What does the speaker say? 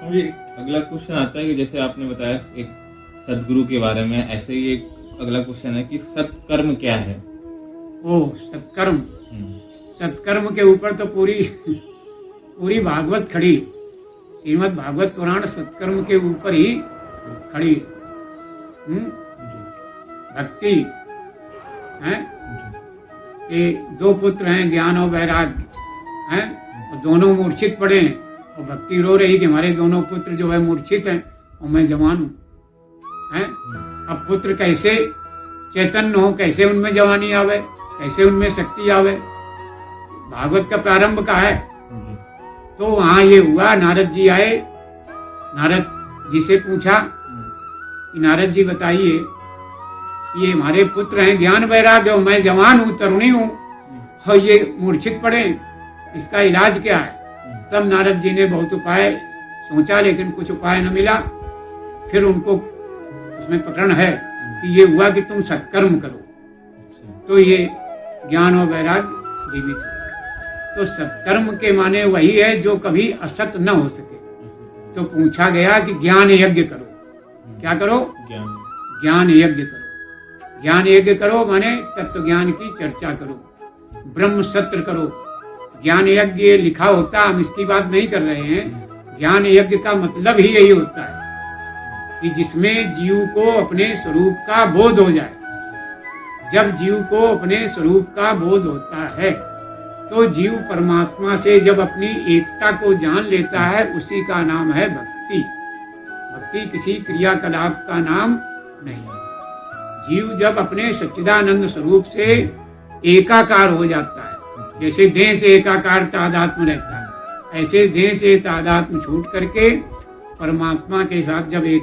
मुझे अगला क्वेश्चन आता है कि जैसे आपने बताया एक सदगुरु के बारे में, ऐसे ही एक अगला क्वेश्चन है कि सत्कर्म क्या है? ओ सत्कर्म, सत्कर्म के ऊपर तो पूरी भागवत खड़ी, श्रीमद् भागवत पुराण सत्कर्म के ऊपर ही खड़ी। भक्ति है ये दो पुत्र हैं, ज्ञान और वैराग्य हैं, और दोनों मूर्छित पड़े हैं, और भक्ति रो रही कि हमारे दोनों पुत्र जो है मूर्छित हैं और मैं जवान हूँ। अब पुत्र कैसे चैतन्य हो, कैसे उनमें जवानी आवे, कैसे उनमें शक्ति आवे? भागवत का प्रारंभ का है। तो वहां ये हुआ, नारद जी आए, नारद जी से पूछा कि नारद जी बताइए, ये हमारे पुत्र हैं ज्ञान वैराग्य और मैं जवान हूँ, तरुणी हूँ, और ये मूर्छित पड़े, इसका इलाज क्या है? तब नारद जी ने बहुत उपाय सोचा, लेकिन कुछ उपाय न मिला। फिर उनको उसमें प्रकरण है कि ये हुआ कि तुम सत्कर्म करो, तो ये ज्ञान और वैराग्य जीवित हो। तो सत्कर्म के माने वही है जो कभी असत न हो सके। तो पूछा गया कि ज्ञान यज्ञ करो। क्या करो? ज्ञान यज्ञ करो। ज्ञान यज्ञ करो माने तत्व ज्ञान की चर्चा करो, ब्रह्म सत्र करो। ज्ञान यज्ञ लिखा होता, हम इसकी बात नहीं कर रहे हैं। ज्ञान यज्ञ का मतलब ही यही होता है कि जिसमें जीव को अपने स्वरूप का बोध हो जाए। जब जीव को अपने स्वरूप का बोध होता है तो जीव परमात्मा से जब अपनी एकता को जान लेता है, उसी का नाम है भक्ति। भक्ति किसी क्रियाकलाप का नाम नहीं है। जीव जब अपने सच्चिदानंद स्वरूप से एकाकार हो जाता है, जैसे देह से एकाकार तादात्म्य रहता है, ऐसे देह से तादात्म्य छूट करके परमात्मा के साथ जब एक